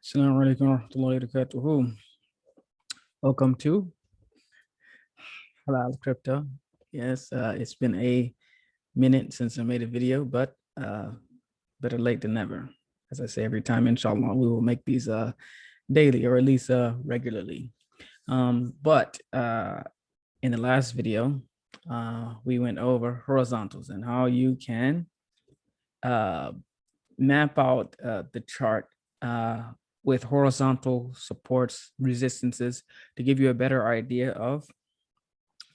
Assalamu alaikum warahmatullahi wabarakatuh. Welcome to Halal Crypto. Yes, it's been a minute since I made a video, but better late than never. As I say every time, inshallah, we will make these daily or at least regularly. But in the last video, we went over horizontals and how you can map out the chart with horizontal supports, resistances to give you a better idea of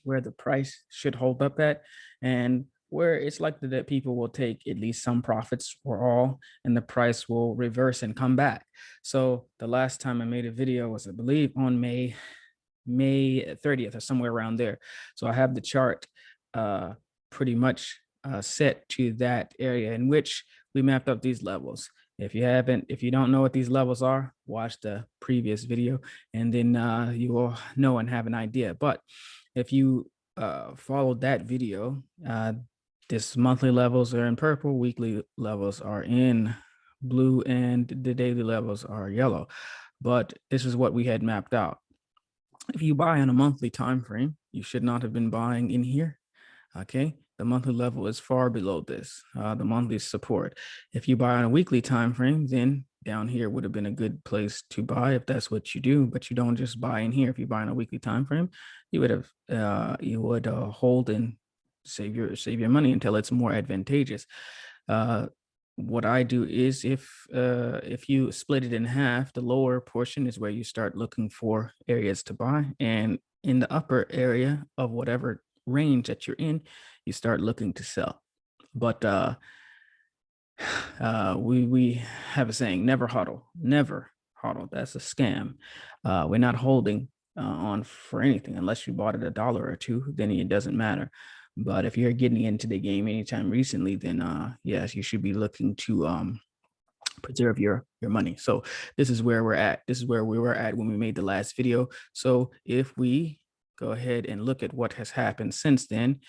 where the price should hold up at and where it's likely that people will take at least some profits or all, and the price will reverse and come back. So the last time I made a video was, I believe, on May 30th or somewhere around there. So I have the chart pretty much set to that area in which we mapped up these levels. If you don't know what these levels are, watch the previous video and then you will know and have an idea. But if you followed that video, this monthly levels are in purple, weekly levels are in blue, and the daily levels are yellow. But this is what we had mapped out. If you buy on a monthly time frame, you should not have been buying in here. Okay, the monthly level is far below this, the monthly support. If you buy on a weekly time frame, then down here would have been a good place to buy if that's what you do. But you don't just buy in here. If you buy on a weekly time frame, you would hold and save your money until it's more advantageous. What I do is if you split it in half, the lower portion is where you start looking for areas to buy, and in the upper area of whatever range that you're in, you start looking to sell. But we have a saying, never hodl, never hodl. That's a scam. We're not holding on for anything unless you bought it $1 or $2, then it doesn't matter. But if you're getting into the game anytime recently, then yes, you should be looking to preserve your money. So this is where we're at. This is where we were at when we made the last video. So if we go ahead and look at what has happened since then,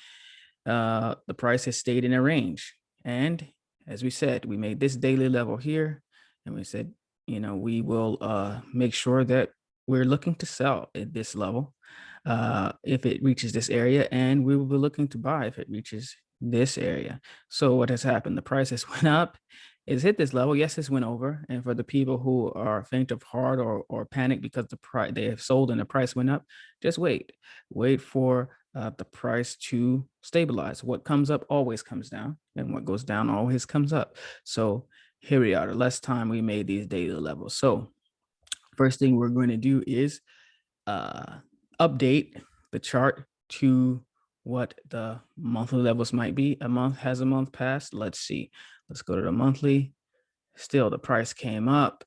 the price has stayed in a range. And as we said, we made this daily level here, and we said, we will make sure that we're looking to sell at this level if it reaches this area, and we will be looking to buy if it reaches this area. So what has happened? The price has went up. It's hit this level. Yes, this went over. And for the people who are faint of heart or panic because the price they have sold and the price went up, just wait for the price to stabilize. What comes up always comes down, and what goes down always comes up. So here we are. The last time we made these daily levels. So first thing we're going to do is update the chart to what the monthly levels might be. A month passed. Let's see. Let's go to the monthly. Still, the price came up.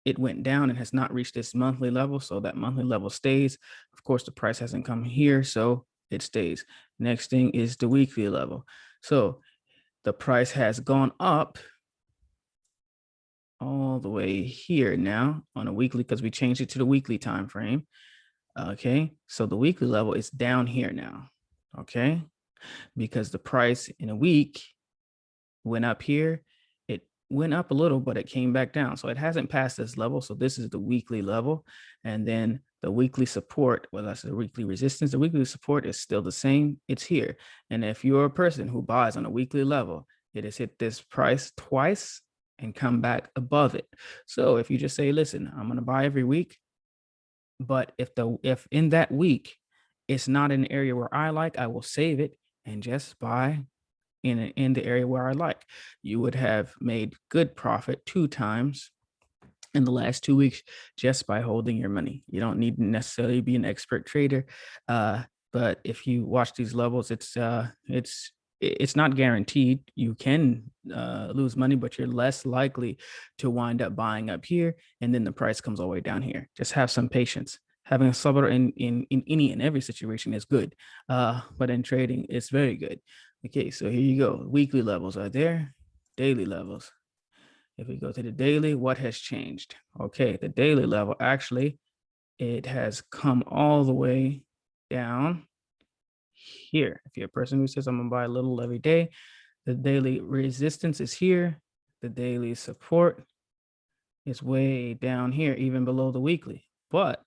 It went down and has not reached this monthly level. So that monthly level stays. Of course, the price hasn't come here, so it stays. Next thing is the weekly level. So the price has gone up all the way here now on a weekly because we changed it to the weekly time frame. Okay, so the weekly level is down here now. Okay, because the price in a week went up here. It went up a little, but it came back down. So it hasn't passed this level. So this is the weekly level. And then the weekly support, well, that's the weekly resistance. The weekly support is still the same. It's here. And if you're a person who buys on a weekly level, it has hit this price twice and come back above it. So if you just say, listen, I'm going to buy every week, but if in that week it's not an area where I like, I will save it and just buy in the area where I like. You would have made good profit 2 times in the last 2 weeks just by holding your money. You don't need to necessarily be an expert trader, but if you watch these levels, it's not guaranteed. You can lose money, but you're less likely to wind up buying up here, and then the price comes all the way down here. Just have some patience. Having a sabr in any and every situation is good, but in trading, it's very good. Okay, so here you go. Weekly levels are there, daily levels. If we go to the daily, what has changed? Okay, the daily level, actually, it has come all the way down here. If you're a person who says, I'm gonna buy a little every day, the daily resistance is here, the daily support It's way down here, even below the weekly. But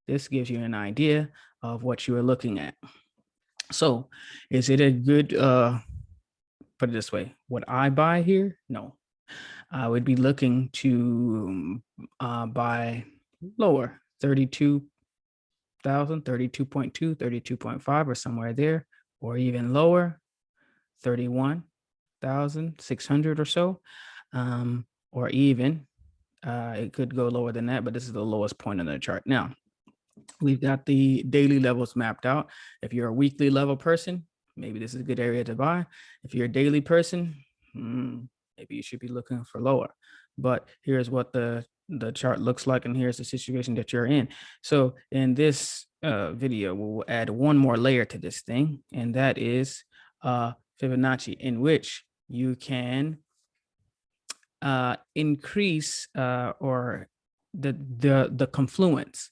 this gives you an idea of what you are looking at. So is it a good, put it this way, would I buy here? No. I would be looking to buy lower, 32,000, 32.2, 32.5, or somewhere there, or even lower, 31,600 or so, or even it could go lower than that, but this is the lowest point in the chart. Now, we've got the daily levels mapped out. If you're a weekly level person, maybe this is a good area to buy. If you're a daily person, maybe you should be looking for lower. But here's what the chart looks like, and here's the situation that you're in. So in this video, we'll add one more layer to this thing, and that is Fibonacci, in which you can increase or the confluence,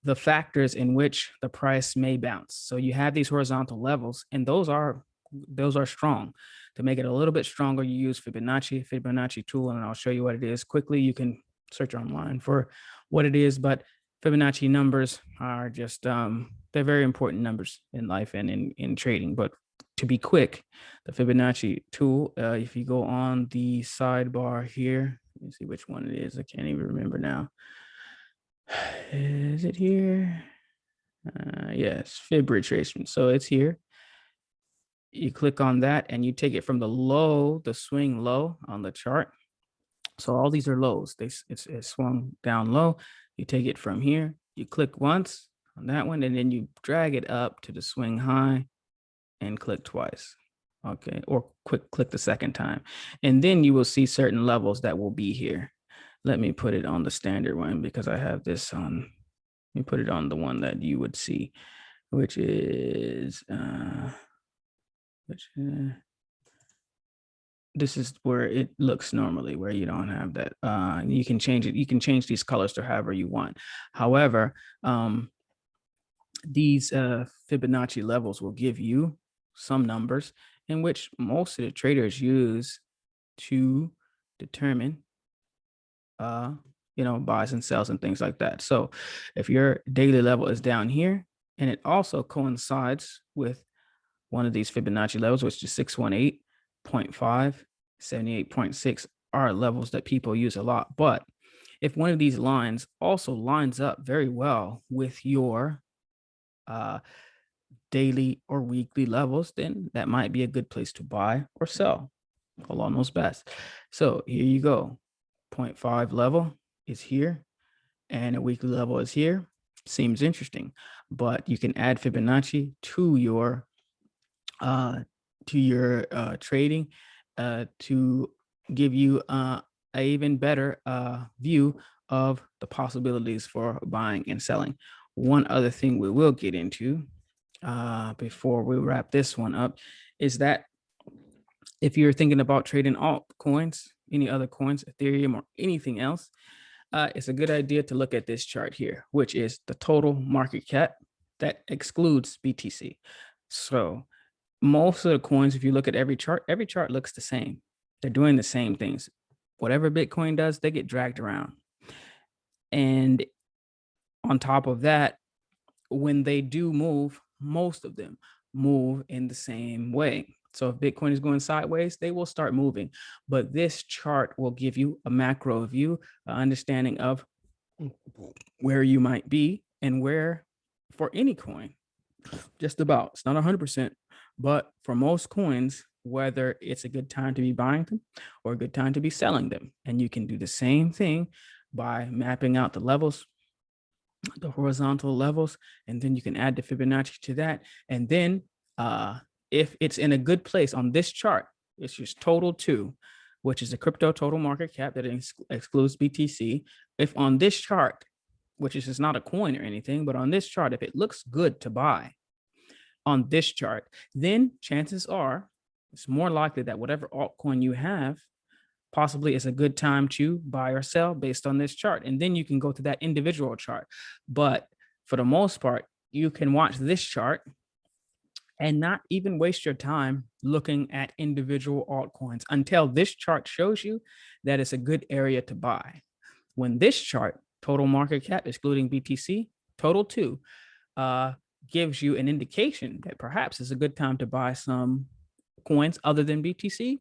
the factors in which the price may bounce. So you have these horizontal levels, and those are strong. To make it a little bit stronger, you use Fibonacci tool, and I'll show you what it is quickly. You can search online for what it is, but Fibonacci numbers are just they're very important numbers in life and in trading. But to be quick, the Fibonacci tool, if you go on the sidebar here, let me see which one it is. I can't even remember now. Is it here? Yes, fib retracement. So it's here. You click on that and you take it from the low, the swing low on the chart. So all these are lows. It's swung down low. You take it from here. You click once on that one, and then you drag it up to the swing high and click twice. Okay, or click the second time. And then you will see certain levels that will be here. Let me put it on the standard one because I have this on. Let me put it on the one that you would see, which is this is where it looks normally, where you don't have that. You can change it. You can change these colors to however you want. However, these Fibonacci levels will give you some numbers in which most of the traders use to determine buys and sells and things like that. So if your daily level is down here, and it also coincides with one of these Fibonacci levels, which is 618.5, 78.6 are levels that people use a lot. But if one of these lines also lines up very well with your daily or weekly levels, then that might be a good place to buy or sell along those bets. So here you go. 0.5 level is here and a weekly level is here. Seems interesting, but you can add Fibonacci to your trading to give you a even better view of the possibilities for buying and selling. One other thing we will get into before we wrap this one up is that if you're thinking about trading altcoins, any other coins, Ethereum, or anything else, it's a good idea to look at this chart here, which is the total market cap that excludes BTC. So most of the coins, if you look at every chart looks the same. They're doing the same things. Whatever Bitcoin does, they get dragged around. And on top of that, when they do move, most of them move in the same way. So if Bitcoin is going sideways, they will start moving. But this chart will give you a macro view, an understanding of where you might be and where for any coin, just about. It's not 100%, but for most coins, whether it's a good time to be buying them or a good time to be selling them. And you can do the same thing by mapping out the levels, the horizontal levels, and then you can add the Fibonacci to that. And then if it's in a good place on this chart, it's just total 2, which is the crypto total market cap that excludes BTC. If on this chart, which is just not a coin or anything, but on this chart, if it looks good to buy on this chart, then chances are it's more likely that whatever altcoin you have possibly is a good time to buy or sell based on this chart. And then you can go to that individual chart. But for the most part, you can watch this chart and not even waste your time looking at individual altcoins until this chart shows you that it's a good area to buy. when this chart, total market cap, excluding BTC, total 2, gives you an indication that perhaps it's a good time to buy some coins other than BTC,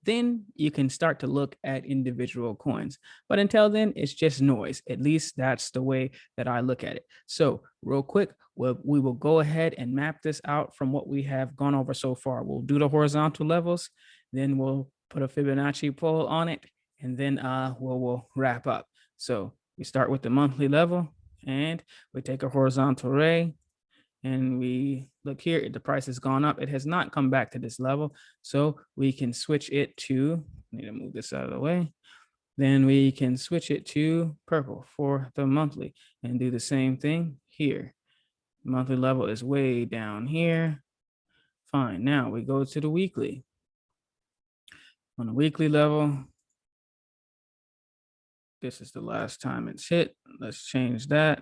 then you can start to look at individual coins. But until then, it's just noise. At least that's the way that I look at it. So real quick, we will go ahead and map this out from what we have gone over so far. We'll do the horizontal levels, then we'll put a Fibonacci pole on it, and then we'll wrap up. So we start with the monthly level, and we take a horizontal ray, and we look here, the price has gone up. It has not come back to this level. So we can switch it to, I need to move this out of the way. Then we can switch it to purple for the monthly and do the same thing here. Monthly level is way down here. Fine, now we go to the weekly. On the weekly level, this is the last time it's hit. Let's change that.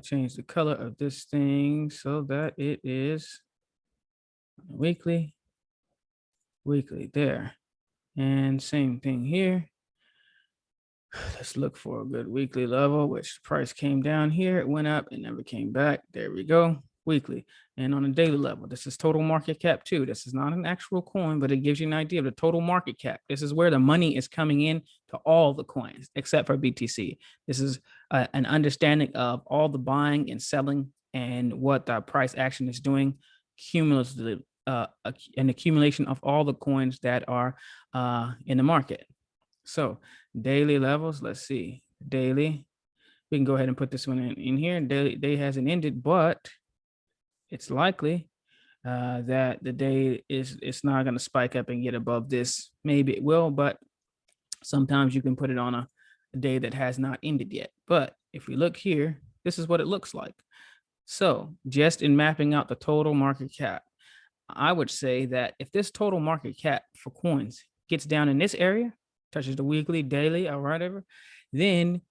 Change the color of this thing so that it is weekly there. And same thing here. Let's look for a good weekly level, which the price came down here. It went up and never came back. There we go. Weekly. And on a daily level, this is total market cap too. This is not an actual coin, but it gives you an idea of the total market cap. This is where the money is coming in to all the coins except for BTC. This is an understanding of all the buying and selling and what the price action is doing cumulatively, an accumulation of all the coins that are in the market. So daily levels, let's see, daily. We can go ahead and put this one in here. Daily day hasn't ended, but it's likely that the day it's not going to spike up and get above this. Maybe it will, but sometimes you can put it on a day that has not ended yet. But if we look here, this is what it looks like. So just in mapping out the total market cap, I would say that if this total market cap for coins gets down in this area, touches the weekly, daily, or whatever, then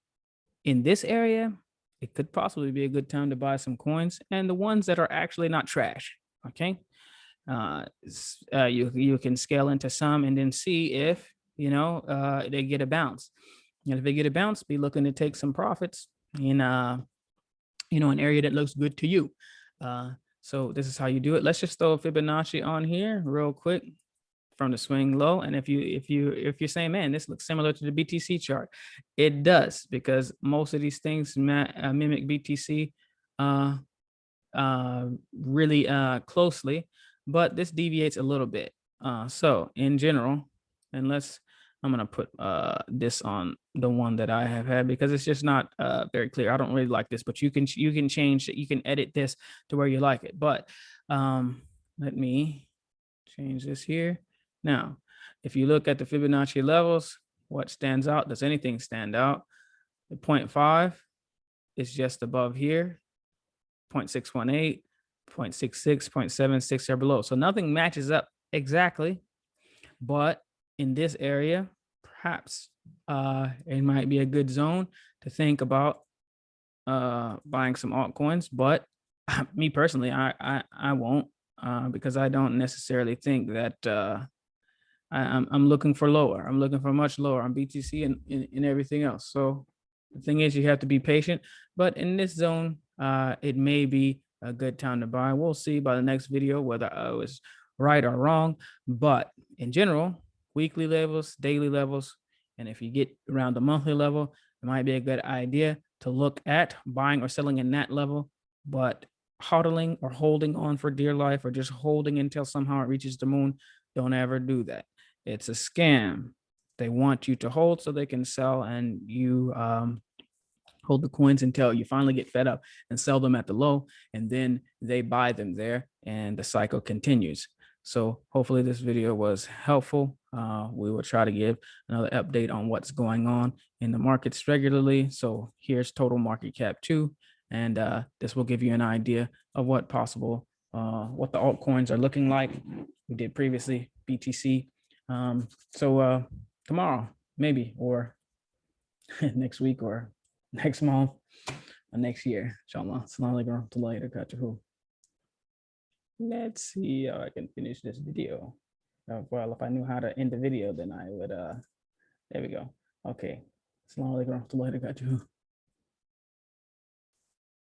in this area, it could possibly be a good time to buy some coins, and the ones that are actually not trash. Okay. You can scale into some and then see if, they get a bounce. And if they get a bounce, be looking to take some profits in, an area that looks good to you. So this is how you do it. Let's just throw a Fibonacci on here real quick from the swing low. And if you're saying, man, this looks similar to the BTC chart, it does, because most of these things mimic BTC really closely, but this deviates a little bit. So in general, and I'm gonna put this on the one that I have had because it's just not very clear. I don't really like this, but you can change it. You can edit this to where you like it. But let me change this here. Now, if you look at the Fibonacci levels, what stands out? Does anything stand out? The 0.5 is just above here. 0.618, 0.66, 0.76 are below. So nothing matches up exactly, but in this area, perhaps it might be a good zone to think about buying some altcoins. But me personally, I won't because I don't necessarily think that I'm looking for lower. I'm looking for much lower on BTC and everything else. So the thing is, you have to be patient. But in this zone, it may be a good time to buy. We'll see by the next video whether I was right or wrong. But in general, weekly levels, daily levels, and if you get around the monthly level, it might be a good idea to look at buying or selling in that level. But hodling or holding on for dear life or just holding until somehow it reaches the moon, don't ever do that. It's a scam. They want you to hold so they can sell, and you hold the coins until you finally get fed up and sell them at the low, and then they buy them there and the cycle continues. So hopefully this video was helpful. We will try to give another update on what's going on in the markets regularly. So here's total market cap 2, and this will give you an idea of what the altcoins are looking like. We did previously BTC. So tomorrow, maybe, or next week, or next month, or next year, inshallah. Assalamu alaikum warahmatullahi wabarakatuh. Let's see how I can finish this video. Well, if I knew how to end the video, then I would, there we go. Okay, Assalamu alaikum warahmatullahi wabarakatuh.